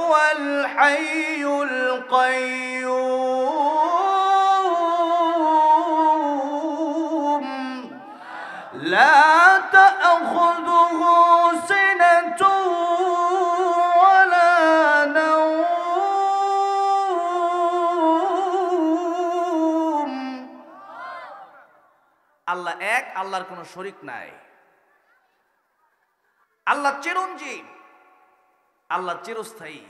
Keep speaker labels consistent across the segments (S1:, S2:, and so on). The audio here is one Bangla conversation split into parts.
S1: هو الحي القيوم لا تأخذه سنة ولا نوم আল্লাহ এক, আল্লাহর কোনো শরীক নাই। আল্লাহ চিরঞ্জীব, আল্লাহ চিরস্থায়ী।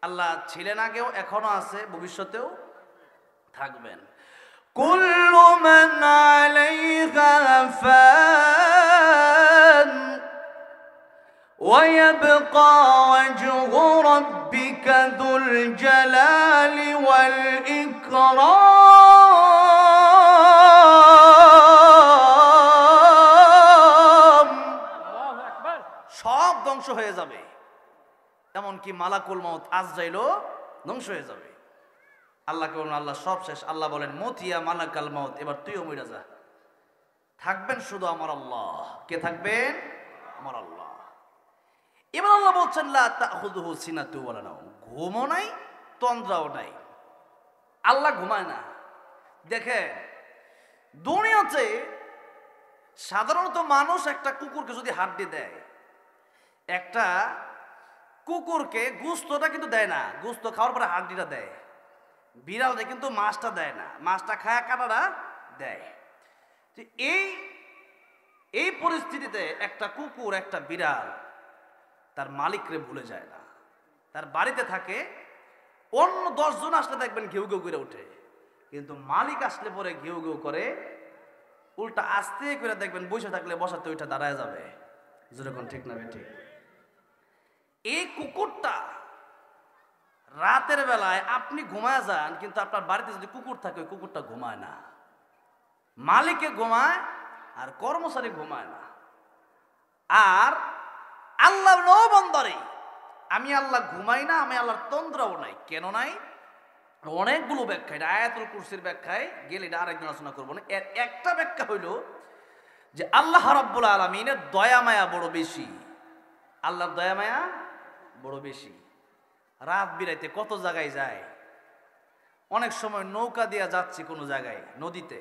S1: আল্লাহ ছিলেন আগেও, এখনো আছে, ভবিষ্যতেও থাকবেন। কুল্লু মান আলাইহা ফান ওয়া ইয়াবকা ওয়াজহু রাব্বিকা যুল জালালি ওয়াল ইকরাম। সব ধ্বংস হয়ে যাবে, এমনকি মালাকুল মউত আজরাইলও ধ্বংস হয়ে যাবে। আল্লাহকে বলুন আল্লাহ সব শেষ। আল্লাহ বলেন মতিয়া মালাকাল মউত, এবার তুইও মরে যা, থাকবেন শুধু আমার আল্লাহ। কে থাকবেন? আমার আল্লাহ। এবার আল্লাহ বলছেন লা তাখুযুহু সিনাতু ওয়ালা নাওম, ঘুমও নাই, তন্দ্রাও নাই। আল্লাহ ঘুমায় না। দেখেন দুনিয়াতে সাধারণত মানুষ একটা কুকুরকে যদি হাড্ডি দেয়, একটা কুকুরকে গোশতটা কিন্তু দেয় না, গোশত খাওয়ার পরে হাড্ডিটা দেয়। বিড়ালটা কিন্তু মাছটা দেয় না, মাছটা খায় কাটাটা দেয়। এই পরিস্থিতিতে একটা কুকুর, একটা বিড়াল তার মালিকরে ভুলে যায় না। তার বাড়িতে থাকে, অন্য 10 জন আসলে দেখবেন ঘেউ ঘেউ করে ওঠে, কিন্তু মালিক আসলে পরে ঘেউ ঘেউ করে, উল্টা আস্তে করে দেখবেন বসে থাকলে বসাতে ওইটা দাঁড়ায় যাবে। যেরকম ঠিক না ঠিক। এই কুকুরটা রাতের বেলায় আপনি ঘুমায় যান, কিন্তু আপনার বাড়িতে যদি কুকুর থাকে ওই কুকুরটা ঘুমায় না। মালিকে ঘুমায় আর কর্মচারী ঘুমায় না। আর আল্লাহর নবন্দরে আমি আল্লাহ ঘুমাই না, আমি আল্লাহর তন্দ্রাও নাই। কেন নাই? অনেকগুলো ব্যাখ্যা, এটা আয়াতুল কুরসির ব্যাখ্যায় গেলে এটা আরেকদিন আলোচনা করবো না। এর একটা ব্যাখ্যা হইল যে আল্লাহ রাব্বুল আলামিনের দয়া মায়া বড় বেশি। আল্লাহর দয়া মায়া বড় বেশি। রাত বিরাইতে কত জায়গায় যায়, অনেক সময় নৌকা দিয়া যাচ্ছি কোনো জায়গায় নদীতে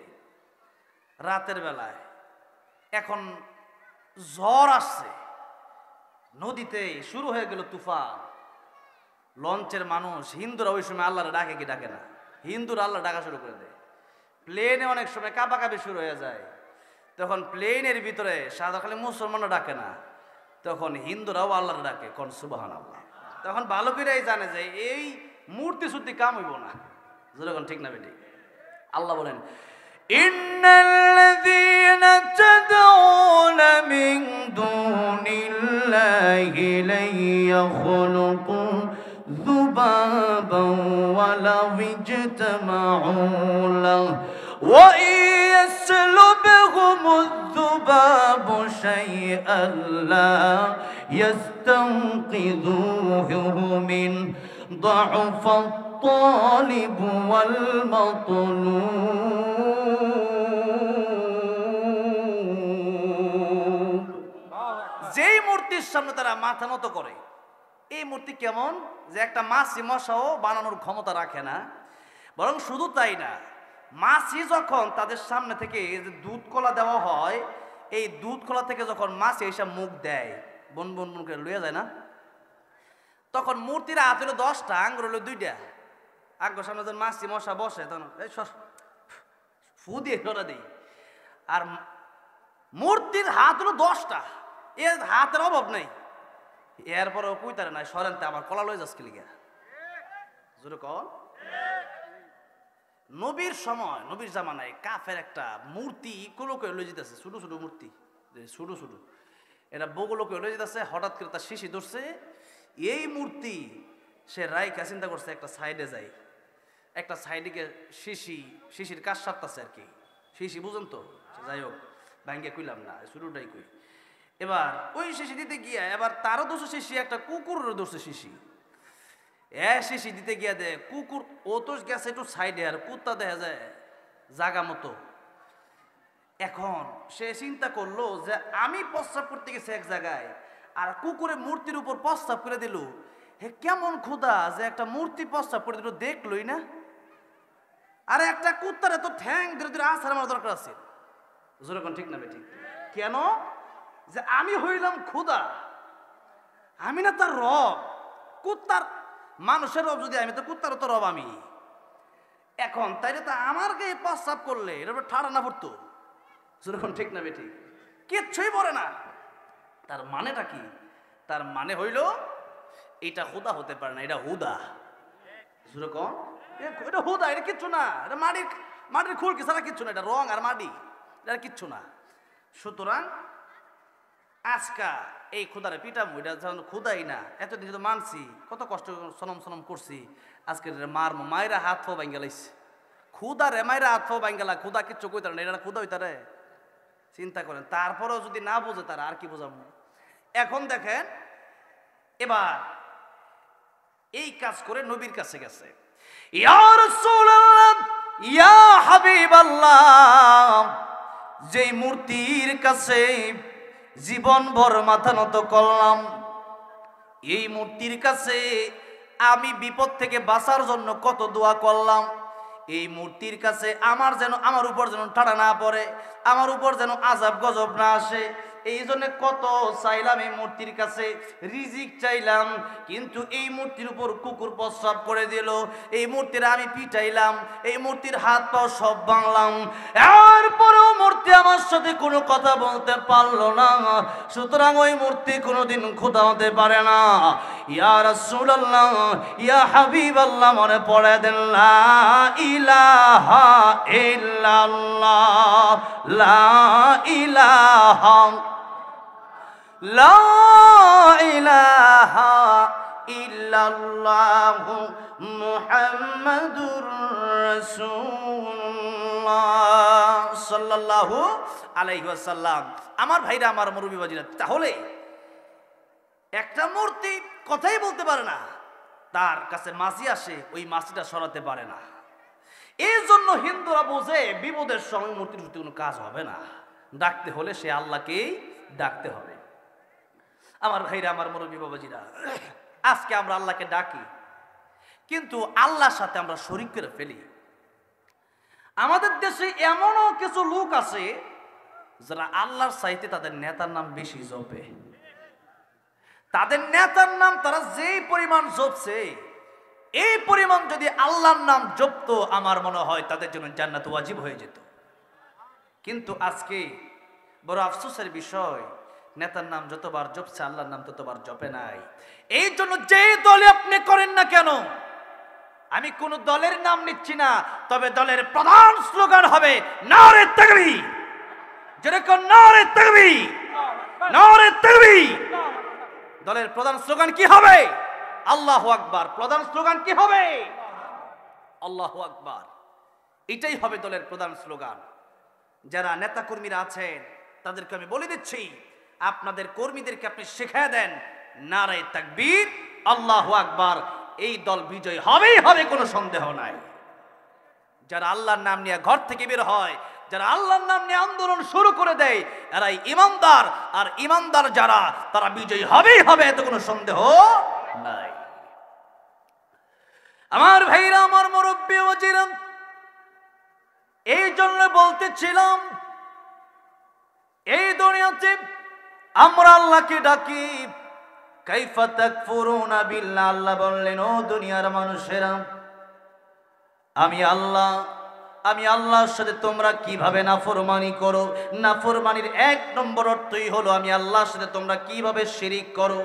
S1: রাতের বেলায়, এখন ঝড় আসছে, নদীতে শুরু হয়ে গেল তুফান। লঞ্চের মানুষ হিন্দুরা ওই সময় আল্লাহরে ডাকে কি ডাকে না? হিন্দুরা আল্লাহ ডাকা শুরু করে দেয়। প্লেনে অনেক সময় কাঁপাকাঁপি শুরু হয়ে যায়, তখন প্লেনের ভিতরে সাদা খালি মুসলমানরা ডাকে না, তখন হিন্দুরাও আল্লাহর ডাকে, কোন সুবহানাল্লাহ। তখন ভালো করেই জানে যে এই মূর্তি শুদ্ধি কাম হইব না। যেরকম ঠিক না বেটি? আল্লাহ বলেন ইন্নাল্লাযীনা তাদউনা মিন দুনিল্লাহি লা ইয়াখলুকু যুবাবান ওয়ালাউ ইজতামাউ লাহু ওয়া ইয়াসলুবহুমুয যুবাবু শাইআন লা ইয়াস্তানকিযুহু মিন ضعفাত الطالب والمطلوب। যেই মূর্তির সামনে তারা মাথা নত করে, এই মূর্তি কেমন যে একটা মাছি মশাও বানানোর ক্ষমতা রাখে না। বরং শুধু তাই না, মাছি যখন তাদের সামনে থেকে যে দুধ কলা দেওয়া হয়, এই দুধ কলা থেকে যখন মাছি এইসব মুখ দেয়, বন বন বন করে লইয়া যায় না, তখন মূর্তির হাত হলো 10টা, আঙ্গুর হলো 2টা। আঙ্গুর সামনে যখন মাছি মশা বসে তখন ফু দিয়ে সরা দিই। আর মূর্তির হাত হলো 10টা, এর হাতের অভাব নেই। এরপরেও কুইতারে নাই, সরেনতে আমার কলা লয়ে যাচ্ছে লিগা। জোরে কল। নবীর সময়, নবীর জামানায় কাফের একটা মূর্তি কোনো কেউ লয়ে যেতেছে, ছোট ছোট মূর্তি, ছোট ছোট, এটা বগুলো কেউ লয়ে যেতেছে। হঠাৎ করে তার শিশি ধরছে, এই মূর্তি সে রাইকা চিন্তা করছে একটা সাইডে যাই, একটা সাইডে গিয়ে শিশির কাজ সারতেছে আর কি। শিশি বুঝেন তো, যাই হোক ব্যাঙ্গে কইলাম না, শুরুটাই কই। এবার ওই শিশি দিতে গিয়া এবার তারও দোষে শিশি, একটা কুকুরের দোষে শিশি। শিশি দিতে গিয়া দে কুকুর, ও তো গেছে একটু সাইডে, আর কুত্তা দেখা যায় জাগা মতো। এখন সে চিন্তা করলো যে আমি প্রস্রাব করতে গেছি এক জায়গায়, আর কুকুরের মূর্তির উপর প্রস্তাব করে দিল, হে কেমন ক্ষুধা যে একটা মূর্তি প্রস্তাব করে দিল দেখলই না। আরে একটা কুত্তার এত ঠ্যাং ধরে ধরে আসার আমার দরকার আছে। যেরকম ঠিক না ঠিক কেন যে আমি হইলাম ক্ষুধা, আমি না তার রব। কুত্তার মানুষের রব যদি আমি, তো কুত্তারও তো রব আমি। এখন তাইলে তো আমার গায়ে প্রস্তাব করলে এটা ঠাড়া না পড়তো। যেরকম ঠিক না ঠিক কিচ্ছুই পড়ে না। তার মানেটা কি? তার মানে হইল এটা হুদা হতে পারে না, এটা হুদা। যেরকম এটা হুদা, এটা কিচ্ছু না, এটা মাটির খুলকি ছাড়া কিচ্ছু না, এটা রং আর মাটি, এটা কিচ্ছু না। সুতরাং আজকা এই ক্ষুদারে পিটামু, এটা যখন ক্ষুদাই না, এতদিন তো মানছি, কত কষ্ট সনম সনম করছি, আজকে মারমো, মায়েরা হাত ফো ভাঙ্গা লাইছে। ক্ষুদা রে মায়েরা হাত ফো ভাঙ্গালা, ক্ষুদা কিচ্ছু কইতার না, এটা ক্ষুদা হইতারে। চিন্তা করেন, তারপরেও যদি না বোঝে তারা আর কি বোঝাবো। এখন দেখেন এবার এই কাজ করে নবীর কাছে গেছে, ইয়া রাসূলুল্লাহ ইয়া হাবিবাল্লাহ, যেই মূর্তির কাছে জীবন ভর মাথা নত করলাম, এই মূর্তির কাছে আমি বিপদ থেকে বাঁচার জন্য কত দোয়া করলাম, এই মূর্তির কাছে আমার উপর যেন ঠাড়া না পড়ে, আমার উপর যেন আযাব গজব না আসে, এই জন্য কত চাইলাম এই মূর্তির কাছে, রিজিক চাইলাম, কিন্তু এই মূর্তির উপর কুকুর প্রস্রাব করে দিল, এই মূর্তির আমি পিটাইলাম, এই মূর্তির হাত পাও সব ভাঙলাম, এরপরেও মূর্তি আমার সাথে কোনো কথা বলতে পারলো না। সুতরাং ওই মূর্তি কোনোদিন খোদা হতে পারে না। ইয়া রাসূলুল্লাহ ইয়া হাবিবাল্লাহ, মনে পড়ে দেন লা ইলাহা ইল্লাল্লাহ, লা ইলাহা লা ইলাহা ইল্লাল্লাহ মুহাম্মাদুর রাসূলুল্লাহ সাল্লাল্লাহু আলাইহি ওয়াসাল্লাম। আমার ভাইরা, আমার মুরব্বি বাজিরা, তাহলে একটা মূর্তি কথাই বলতে পারে না, তার কাছে মাছি আসে, ওই মাছিটা সরাতে পারে না। এই জন্য হিন্দুরা বোঝে বিপদের সময় মূর্তির প্রতি কোনো কাজ হবে না, ডাকতে হলে সে আল্লাহকেই ডাকতে হবে। আমার ভাইরা, আমার মুরব্বি বাবাজিরা, আজকে আমরা আল্লাহকে ডাকি, কিন্তু আল্লাহর সাথে আমরা শরীক করে ফেলি। আমাদের দেশে এমনও কিছু লোক আছে যারা আল্লাহর চাইতে তাদের নেতার নাম বেশি জপে। তাদের নেতার নাম তারা যেই পরিমাণ জপছে, এই পরিমাণ যদি আল্লাহর নাম জপতো, আমার মনে হয় তাদের জন্য জান্নাত ওয়াজিব হয়ে যেত। কিন্তু আজকে বড় আফসোসের বিষয়, নেতার নাম যতবার জপছে আল্লাহর নাম ততবার জপে নাই। এই জন্য যে দলে আপনি করেন না কেন, আমি কোন দলের নাম নিচ্ছি না, তবে দলের প্রধান স্লোগান হবে নারে তাকবীর। যেরকম নারে তাকবীর, নারে তাকবীর। দলের প্রধান স্লোগান কি হবে? আল্লাহু আকবার। প্রধান স্লোগান কি হবে? আল্লাহু আকবার। এটাই হবে দলের প্রধান স্লোগান। যারা নেতা কর্মীরা আছেন তাদেরকে আমি বলে দিচ্ছি, আপনাদের কর্মীদেরকে আপনি শিখিয়ে দেন নারে তাকবীর, আল্লাহু আকবার। এই দল বিজয় হবেই হবে, কোনো সন্দেহ নাই। যারা আল্লাহর নাম নিয়ে ঘর থেকে বের হয়, যারা আল্লাহর নাম নিয়ে আন্দোলন শুরু করে দেয়, এরাই ইমানদার। আর ইমানদার যারা, তারা বিজয় হবেই হবে, এতে কোনো সন্দেহ নাই। আমার ভাইরা, আমার মুরব্বি ওয়াজিরা, এই জন্য বলতেছিলাম, এই দুনিয়াতে আমরা আল্লাহকে ডাকি, কাইফা তাকফুরুনা বিল্লাহ। আল্লাহ বললেন, ও দুনিয়ার মানুষেরা, আমি আল্লাহর সাথে তোমরা কিভাবে নাফরমানি করো। নাফরমানির এক নম্বর অর্থই হলো আমি আল্লাহর সাথে তোমরা কিভাবে শিরিক করো।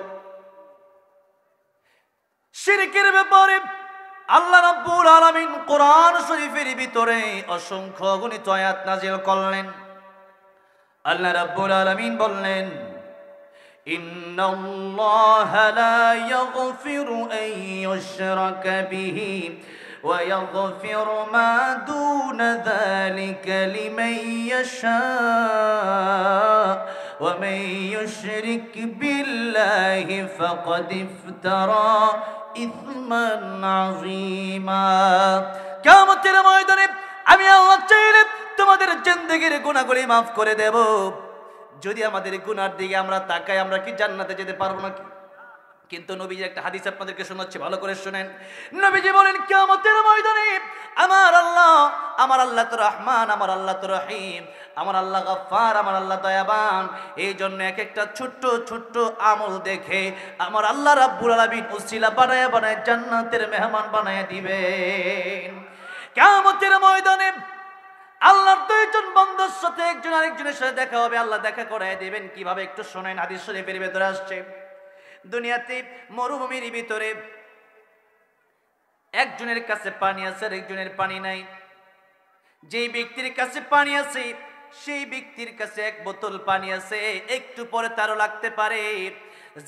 S1: শিরকের ব্যাপারে আল্লাহ রাব্বুল আলামিন কোরআন শরীফের ভিতরে অসংখ্য অগণিত আয়াত নাযিল করলেন। আল্লাহ রাব্বুল আলামিন বললেন, ইন্নাল্লাহা লা ইয়াগফিরু আন ইউশরাকা বিহি ওয়া ইয়াগফিরু মা দুনা যালিকা লিমান ইয়াশা ওয়া মান ইউশরিক বিল্লাহি ফাকাদ ইফতারা ইসমান আযীমা। কিয়ামতের ময়দানে আমি আল্লাহ চাইলে তোমাদের জিন্দেগীর গুনাহগুলি মাফ করে দেব। যদি আমাদের গুনার দিকে আমরা তাকাই, আমরা কি জান্নাতে যেতে পারবো নাকি? কিন্তু নবীজির একটা হাদিস আপনাদেরকে শোনাচ্ছি, ভালো করে শুনেন। নবীজি বলেন কিয়ামতের ময়দানে আমার আল্লাহ তো রহমান, আমার আল্লাহ তো রহিম, আমার আল্লাহ গফফার, আমার আল্লাহ দয়াবান। এই জন্য এক একটা ছোট্ট ছোট্ট আমল দেখে আমার আল্লাহ রাব্বুল আলামিন উসিলা বানায় বানায় জান্নাতের মেহমান বানায় দিবেন। কিয়ামতের ময়দানে আল্লাহর দুইজন বান্দার সাথে একজন আরেকজনের সাথে দেখা হবে, আল্লাহ দেখা করায় দিবেন। কিভাবে একটু শোনেন, হাদিস শরীফের ভিতরে আসছে, দুনিয়াতে মরুভূমির ভিতরে একজনের কাছে পানি আছে আর একজনের পানি নাই। যেই ব্যক্তির কাছে পানি আছে সেই ব্যক্তির কাছে এক বোতল পানি আছে, একটু পরে তারও লাগতে পারে।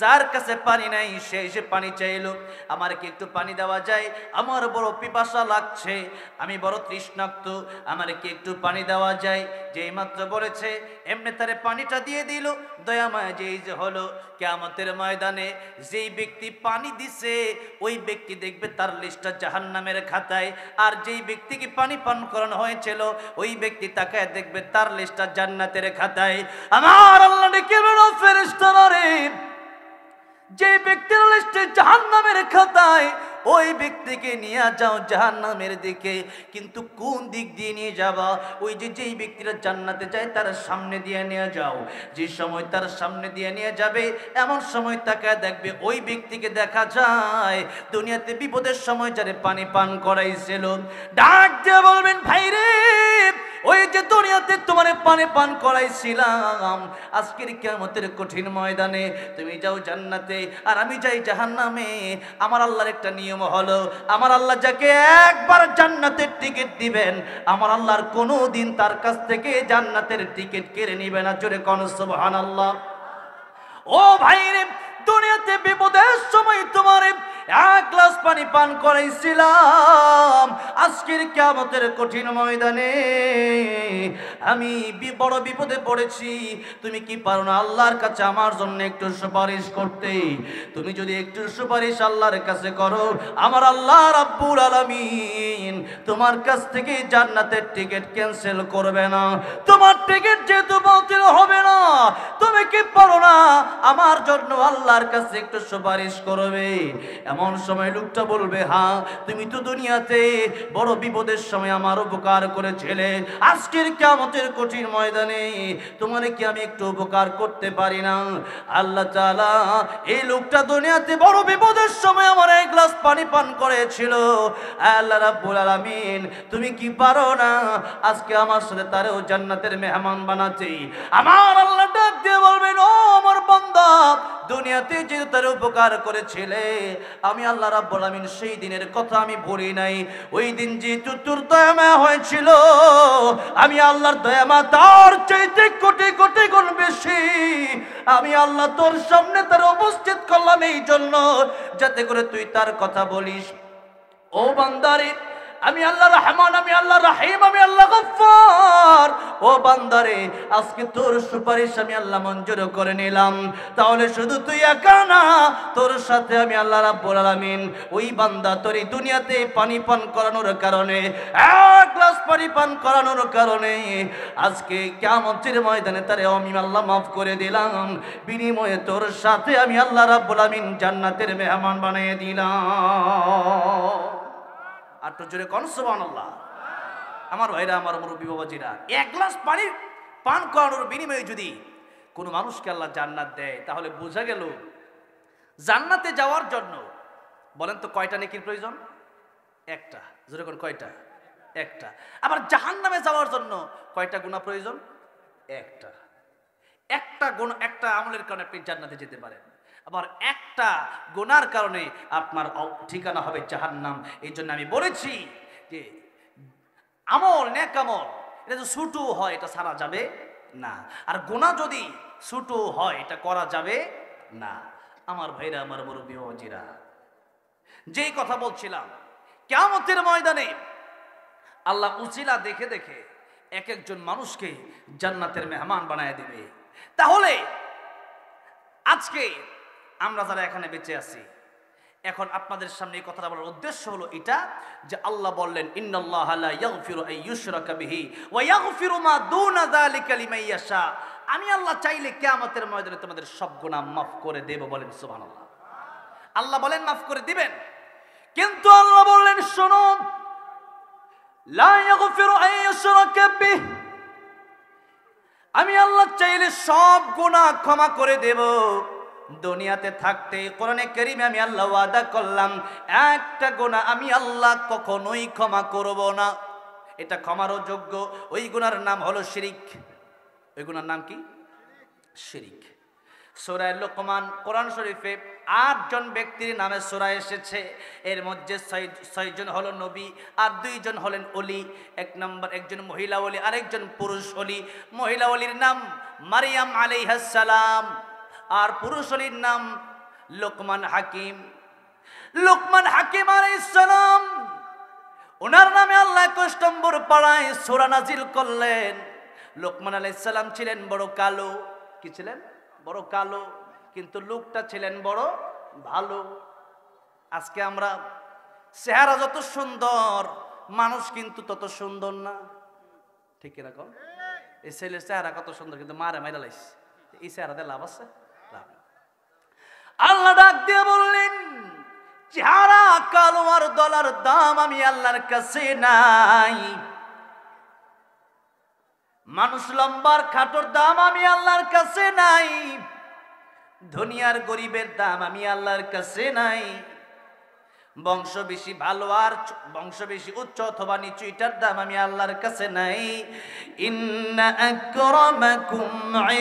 S1: যার কাছে পানি নাই সে এসে পানি চাইলো, আমার কি একটু পানি দেওয়া যায়, আমার বড় পিপাসা লাগছে, আমি বড় তৃষ্ণার্ত, আমার কি একটু পানি দেওয়া যায়। যেই মাত্র বলেছে এমনি তারে পানিটা দিয়ে দিল। দয়াময় যেই যে হলো, কিয়ামতের ময়দানে যেই ব্যক্তি পানি দিছে ওই ব্যক্তি দেখবে তার লিস্টটা জাহান্নামের খাতায়, আর যেই ব্যক্তিকে পানি পান করানো হয়েছিল ওই ব্যক্তি তাকায় দেখবে তার লিস্টটা জান্নাতের খাতায়। আমার আল্লাহ ডেকে বলল, ফেরেশতারা রে, যে ব্যক্তির লিস্টে জাহান্নামের খাতায় ওই ব্যক্তিকে নিয়ে যাও জাহান্নামের দিকে, কিন্তু কোন দিক দিয়ে নিয়ে যাবা? ওই যে যেই ব্যক্তিরা জান্নাতে যায় তার সামনে দিয়ে নিয়ে যাও। যে সময় তার সামনে দিয়ে নিয়ে যাবে এমন সময় তাকায় দেখবে ওই ব্যক্তিকে দেখা যায় দুনিয়াতে বিপদের সময় যারে পানি পান করাইছিল। ডাক দিয়ে বলবেন, ভাই রে, ওই যে দুনিয়াতে তোমারে পানি পান করাইছিলাম, আজকের কিয়ামতের কঠিন ময়দানে তুমি যাও জান্নাতে আর আমি যাই জাহান্নামে। আমার আল্লাহর একটা নিয়ম হলো, আমার আল্লাহ যাকে একবার জান্নাতের টিকিট দিবেন আমার আল্লাহর কোনো দিন তার কাছ থেকে জান্নাতের টিকিট কেড়ে নিবে না। জোরে কোন সুবহানাল্লাহ। ও ভাই রে, দুনিয়াতে বিপদের সময় তোমারে এক গ্লাস পানি পান করাইছিলাম, আজকের কিয়ামতের কঠিন ময়দানে আমি বড় বিপদে পড়েছি, তুমি কি পারো না আল্লাহর কাছে আমার জন্য একটু সুপারিশ করতে? তুমি যদি একটু সুপারিশ আল্লাহর কাছে করো, আমার আল্লাহ রাব্বুল আলামিন তোমার কাছ থেকে জান্নাতের টিকিট ক্যান্সেল করবে না, তোমার টিকিট যেহেতু বাতিল হবে না। তুমি কি পারো না আমার জন্য আল্লাহর কাছে একটু সুপারিশ করবে? এমন সময় লোকটা বলবে, হ্যাঁ, তুমি তো দুনিয়াতে বড় বিপদের সময় আমার উপকার করেছিলে, আজকের কিয়ামতের কঠিন ময়দানে তোমার কি আমি একটু উপকার করতে পারি না? আল্লাহ তাআলা এই লোকটা দুনিয়াতে বড় বিপদের সময় আমার এক গ্লাস পানি পান করেছিল, আল্লাহ রাব্বুল আলামিন তুমি কি পারো না আজকে আমার সাথে তারেও জান্নাতের মেহমান বানাতে? আমার আল্লাহ ডাক দিয়ে বলবেন, ও আমার বান্দা, দুনিয়াতে যে তার উপকার করেছিলে আমি আল্লাহ রাব্বুল আলামিন সেই দিনের কথা আমি ভুলি নাই। ওই দিন যে তোর দয়ামা হয়েছিল আমি আল্লাহর দয়ামা তার চাইতে কোটি কোটি গুণ বেশি আমি আল্লাহ তোর সামনে তার উপস্থিত করলাম, এই জন্য যাতে করে তুই তার কথা বলিস। ও বান্দারে, আমি আল্লাহ রহমান, আমি আল্লাহ রহিম, আমি আল্লাহ গফফার। ও বান্দারে, আজকে তোর সুপারিশ আমি আল্লাহ মঞ্জুর করে নিলাম। তাহলে শুধু তুই একা না, তোর সাথে আমি আল্লাহ রাব্বুল আলামিন ওই বান্দা তোর এই দুনিয়াতে পানি পান করানোর কারণে, এক গ্লাস পানি পান করানোর কারণে আজকে কিয়ামতের ময়দানে তারে আমি আল্লাহ মাফ করে দিলাম। বিনিময়ে তোর সাথে আমি আল্লাহ রাব্বুল আলামিন জান্নাতের মেহমান বানিয়ে দিলাম। আর তো জোরে কোন সুবহানাল্লাহ। আমার ভাইরা, আমার মুরব্বী বাবাজিরা, এক গ্লাস পানি পান করানোর বিনিময়ে যদি কোনো মানুষকে আল্লাহ জান্নাত দেয় তাহলে বোঝা গেল জান্নাতে যাওয়ার জন্য বলেন তো কয়টা নেকির প্রয়োজন? একটা। জোরে কোন কয়টা? একটা। আবার জাহান্নামে যাওয়ার জন্য কয়টা গুনাহ প্রয়োজন? একটা। একটা গুনাহ, একটা আমলের কারণে আপনি জান্নাতে যেতে পারেন, আবার একটা গুনার কারণে আপনার ঠিকানা হবে জাহান্নাম। এই জন্য আমি বলেছি যে আমল, নেক আমল, এটা যদি ছোটো হয় এটা ছাড়া যাবে না, আর গুনাহ যদি ছোটো হয় এটা করা যাবে না। আমার ভাইরা, আমার মুরব্বী বাবাজিরা, যেই কথা বলছিলাম, কিয়ামতের ময়দানে আল্লাহ উসিলা দেখে দেখে এক একজন মানুষকে জান্নাতের মেহমান বানায় দিবে। তাহলে আজকে আমরা যারা এখানে বেঁচে আছি, এখন আপনাদের সামনে এই কথাটা বলার উদ্দেশ্য হলো এটা যে আল্লাহ বললেন, ইন্নাল্লাহা লা ইয়াগফিরু আন ইউশরাকা বিহি ওয়া ইয়াগফিরু মা দুনা যালিকা লিমান ইয়াশা। আমি আল্লাহ চাইলে কিয়ামতের ময়দানে তোমাদের সব গুনাহ মাফ করে দেব। বলেন সুবহানাল্লাহ। আল্লাহ বলেন মাফ করে দিবেন, কিন্তু আল্লাহ বললেন শোনো, লা ইয়াগফিরু আন ইউশরাকা বিহি, আমি আল্লাহ চাইলে সব গুনাহ ক্ষমা করে দেব। দুনিয়াতে থাকতে কোরআনে কারীমে আমি আল্লাহ ওয়াদা করলাম একটা গুনাহ আমি আল্লাহ কখনোই ক্ষমা করব না। এটা ক্ষমারও যোগ্য। ওই গুনার নাম হলো শিরিক। ওই গুনার নাম কি? শিরিক। সূরা লোকমান কোরআন শরীফে 8 জন ব্যক্তির নামে সূরা এসেছে। এর মধ্যে 6 জন হলো নবী আর 2 জন হলেন ওলি। এক নম্বর একজন মহিলা ওলি, আরেকজন পুরুষ ওলি। মহিলা ওলির নাম মারিয়াম আলাইহিস সালাম আর পুরুষ ওলির নাম লোকমান হাকিম। লোকমান হাকিম আলাইহিস সালাম, ওনার নামে আল্লাহ 21 নম্বর পাড়ায় সূরা নাজিল করলেন। লোকমান আলাইহিস সালাম ছিলেন বড় কালো। কি ছিলেন? বড় কালো, কিন্তু লোকটা ছিলেন বড় ভালো। আজকে আমরা চেহারা যত সুন্দর, মানুষ কিন্তু তত সুন্দর না, ঠিক এরকম। এই ছেলের চেহারা কত সুন্দর, কিন্তু মারে মাইরা লাইছে। এই চেহারাতে লাভ আছে? লাভ। আল্লাহ ডাক দিয়ে বললেন, চেহারা কালো আর ডলার দাম আমি আল্লাহর কাছে নাই। মানুষ লম্বার খাটোর দাম আমি আল্লাহর কাছে নাই। দুনিয়ার গরিবের দাম আমি আল্লাহর কাছে নাই। বংশ বেশি ভালো আর বংশ বেশি উচ্চ অথবা নিচু, এটার দাম আমি আল্লাহর কাছে নাই। ইন্না আকরামাকুম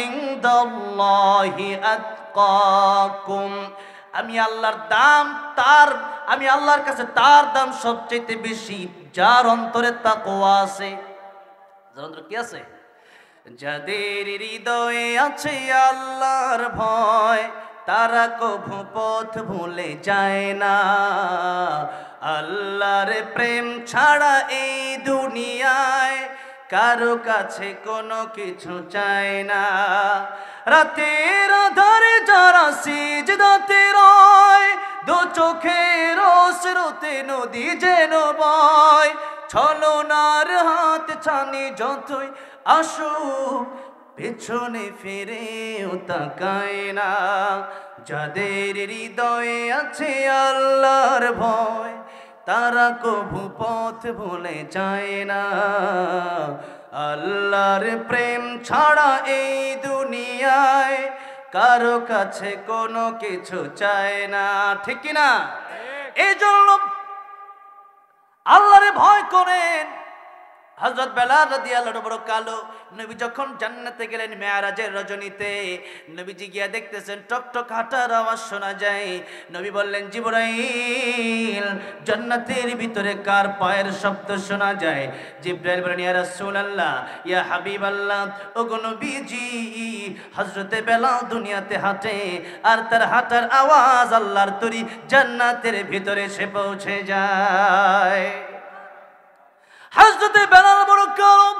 S1: ইনদাল্লাহি আতকাকুম, আমি আল্লাহর দাম তার, আমি আল্লাহর কাছে তার দাম সবচেয়ে বেশি যার অন্তরে তাকওয়া আছে। যার অন্তরে কি আছে? যাদের হৃদয়ে আছে আল্লাহর ভয়, তারা কভু পথ ভুলে যায় না। আল্লাহর প্রেম ছাড়া এই দুনিয়ায় কারো কাছে কোনো কিছু চায় না। রাতের আধারে যারা সিজদাতে রয়, দু চোখের স্রোতে নদী যেন বয়। ছলনার হাত ছানি যতই আসুক, পেছনে ফিরেও তাকায় না। যাদের হৃদয়ে আছে আল্লাহর ভয়, তারা কভু পথ ভুলে যায় না। আল্লাহর প্রেম ছাড়া এই দুনিয়ায় কারো কাছে কোনো কিছু চায় না, ঠিক কিনা? এই জন্য আল্লাহরে ভয় করেন। হযরত বেলাল রাদিয়াল্লাহু বড় কালো। নবী যখন জান্নাতে গেলেন মেরাজের রজনীতে, নবীজি গিয়া দেখতেছেন টকটক হাঁটার আওয়াজ শোনা যায়। নবী বললেন, জিবরাইল, জান্নাতের ভিতরে কার পায়ের শব্দ শোনা যায়? জিবরাইল বলেন, ইয়া রাসূলুল্লাহ, ইয়া হাবিবাল্লাহ, ওগো নবীজি, হযরতে বেলাল দুনিয়াতে হাঁটে আর তার হাঁটার আওয়াজ আল্লাহর তরি জান্নাতের ভিতরে সে পৌঁছে যায়। হযরতে বেলাল বড় কালো,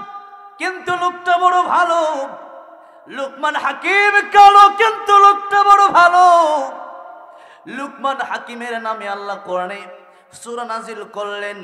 S1: কিন্তু লোকটা বড় ভালো। লোকমান হাকিম কালো, কিন্তু লোকটা বড় ভালো। লোকমান হাকিমের নামে আল্লাহ কোরআনে সূরা নাজিল করলেন।